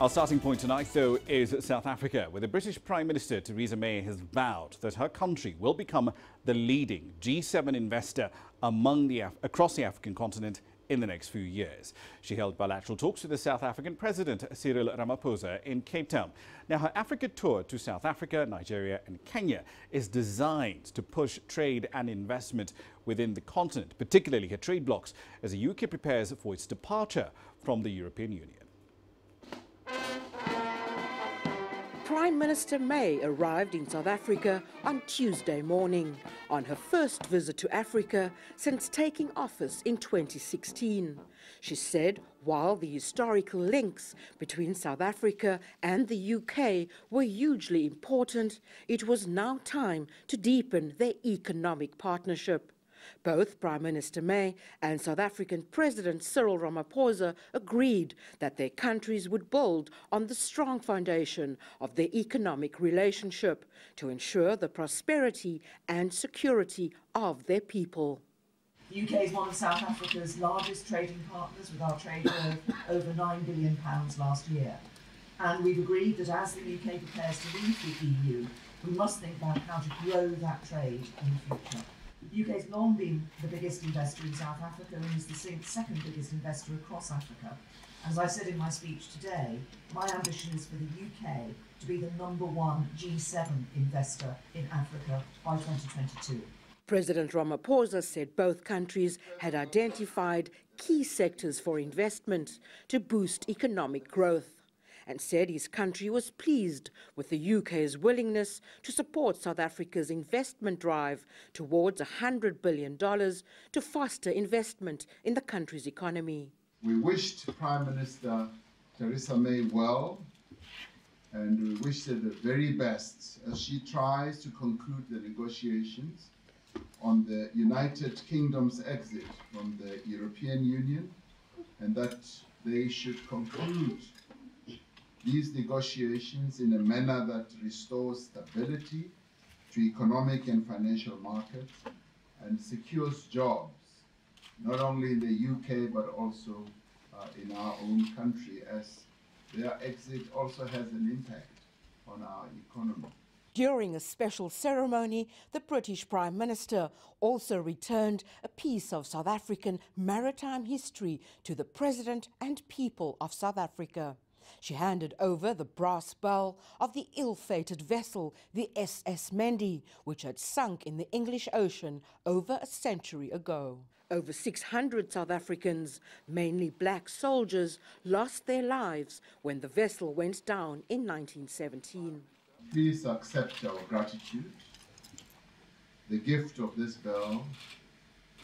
Our starting point tonight, though, is South Africa, where the British Prime Minister Theresa May has vowed that her country will become the leading G7 investor across the African continent in the next few years. She held bilateral talks with the South African President Cyril Ramaphosa in Cape Town. Now, her Africa tour to South Africa, Nigeria and Kenya is designed to push trade and investment within the continent, particularly her trade blocs, as the UK prepares for its departure from the European Union. Prime Minister May arrived in South Africa on Tuesday morning, on her first visit to Africa since taking office in 2016. She said while the historical links between South Africa and the UK were hugely important, it was now time to deepen their economic partnership. Both Prime Minister May and South African President Cyril Ramaphosa agreed that their countries would build on the strong foundation of their economic relationship to ensure the prosperity and security of their people. The UK is one of South Africa's largest trading partners, with our trade of over £9 billion last year. And we've agreed that as the UK prepares to leave the EU, we must think about how to grow that trade in the future. The UK has long been the biggest investor in South Africa and is the second biggest investor across Africa. As I said in my speech today, my ambition is for the UK to be the #1 G7 investor in Africa by 2022. President Ramaphosa said both countries had identified key sectors for investment to boost economic growth, and said his country was pleased with the UK's willingness to support South Africa's investment drive towards $100 billion to foster investment in the country's economy. We wished Prime Minister Theresa May well, and we wish her the very best as she tries to conclude the negotiations on the United Kingdom's exit from the European Union, and that they should conclude these negotiations in a manner that restores stability to economic and financial markets and secures jobs, not only in the UK but also in our own country, as their exit also has an impact on our economy. During a special ceremony, the British Prime Minister also returned a piece of South African maritime history to the President and people of South Africa. She handed over the brass bell of the ill-fated vessel, the SS Mendi, which had sunk in the English Ocean over a century ago. Over 600 South Africans, mainly black soldiers, lost their lives when the vessel went down in 1917. Please accept our gratitude. The gift of this bell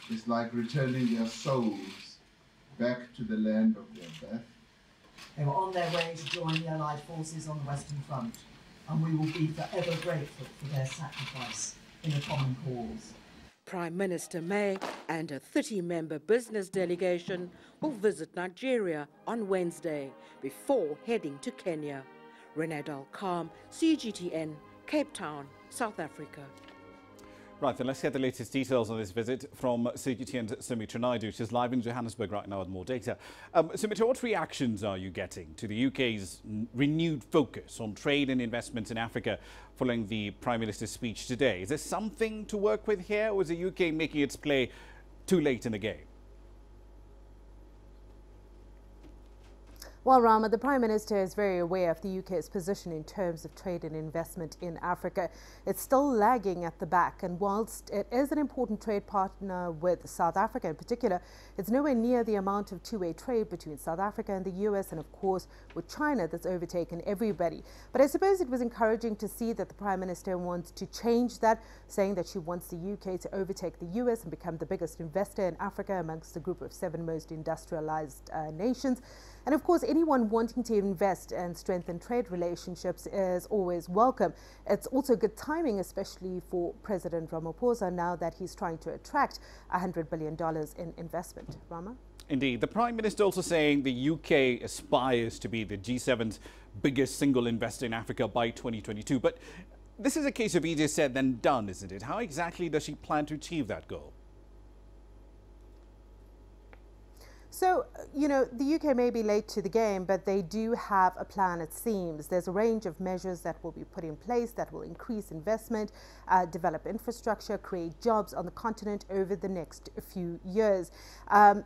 is like returning their souls back to the land of their birth. They were on their way to join the Allied forces on the Western Front, and we will be forever grateful for their sacrifice in a common cause. Prime Minister May and a 30-member business delegation will visit Nigeria on Wednesday before heading to Kenya. Renee Calm, CGTN, Cape Town, South Africa. Right, then let's get the latest details on this visit from CGTN's Sumitra Naidu. She's live in Johannesburg right now with more data. Sumitra, what reactions are you getting to the UK's renewed focus on trade and investment in Africa following the Prime Minister's speech today? Is there something to work with here, or is the UK making its play too late in the game? Well, Rama, the Prime Minister is very aware of the UK's position in terms of trade and investment in Africa. It's still lagging at the back, and whilst it is an important trade partner with South Africa in particular, it's nowhere near the amount of two-way trade between South Africa and the US, and of course with China that's overtaken everybody. But I suppose it was encouraging to see that the Prime Minister wants to change that, saying that she wants the UK to overtake the US and become the biggest investor in Africa amongst the group of 7 most industrialized nations. And of course, anyone wanting to invest and strengthen trade relationships is always welcome. It's also good timing, especially for President Ramaphosa, now that he's trying to attract $100 billion in investment. Rama? Indeed. The Prime Minister also saying the UK aspires to be the G7's biggest single investor in Africa by 2022. But this is a case of easier said than done, isn't it? How exactly does she plan to achieve that goal? So, the UK may be late to the game, but they do have a plan, it seems. There's a range of measures that will be put in place that will increase investment, develop infrastructure, create jobs on the continent over the next few years.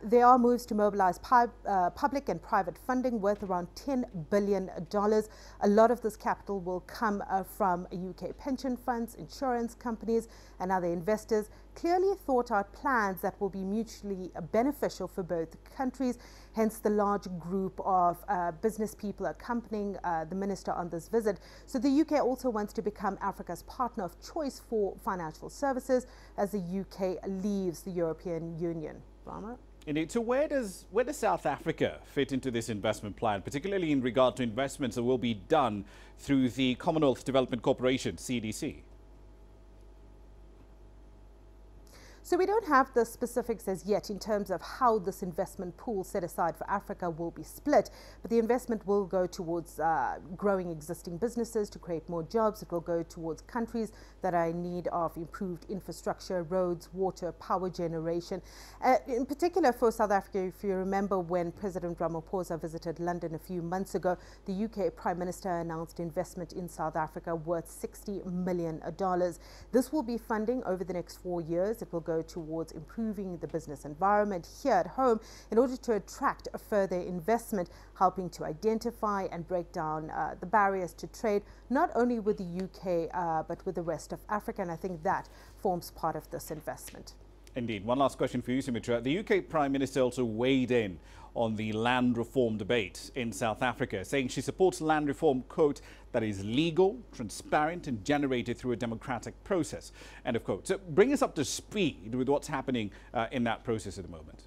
There are moves to mobilize public and private funding worth around $10 billion. A lot of this capital will come from UK pension funds, insurance companies, and other investors. Clearly thought out plans that will be mutually beneficial for both countries, hence the large group of business people accompanying the minister on this visit. So the UK also wants to become Africa's partner of choice for financial services as the UK leaves the European Union. Rama? Indeed. So where does South Africa fit into this investment plan, particularly in regard to investments that will be done through the Commonwealth Development Corporation, CDC? So we don't have the specifics as yet in terms of how this investment pool set aside for Africa will be split, but the investment will go towards growing existing businesses to create more jobs. It will go towards countries that are in need of improved infrastructure, roads, water, power generation. In particular for South Africa, if you remember when President Ramaphosa visited London a few months ago, the UK Prime Minister announced investment in South Africa worth $60 million. This will be funding over the next 4 years. It will go towards improving the business environment here at home in order to attract a further investment, helping to identify and break down the barriers to trade, not only with the UK, but with the rest of Africa. And I think that forms part of this investment. Indeed. One last question for you, Sumitra. The UK Prime Minister also weighed in on the land reform debate in South Africa, saying she supports land reform, quote, that is legal, transparent and generated through a democratic process, end of quote. So bring us up to speed with what's happening in that process at the moment.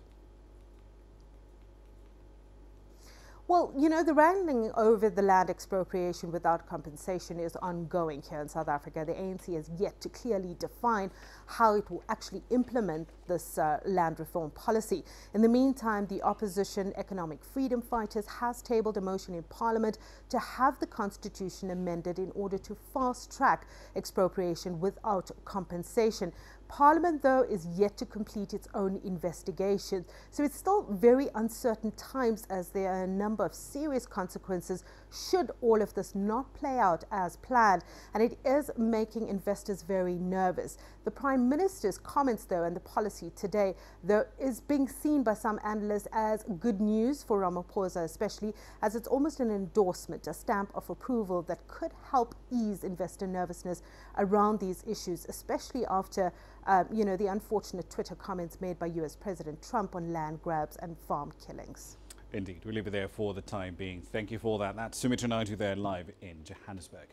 Well, the wrangling over the land expropriation without compensation is ongoing here in South Africa. The ANC has yet to clearly define how it will actually implement this land reform policy. In the meantime, the opposition Economic Freedom Fighters has tabled a motion in Parliament to have the Constitution amended in order to fast-track expropriation without compensation. Parliament, though, is yet to complete its own investigation. So it's still very uncertain times, as there are a number of serious consequences should all of this not play out as planned. And it is making investors very nervous. The Prime Minister's comments, though, and the policy today, though, is being seen by some analysts as good news for Ramaphosa, especially as it's almost an endorsement, a stamp of approval that could help ease investor nervousness around these issues, especially after the unfortunate Twitter comments made by US President Trump on land grabs and farm killings. Indeed. We'll leave it there for the time being. Thank you for that. That's Sumitra Naidu there live in Johannesburg.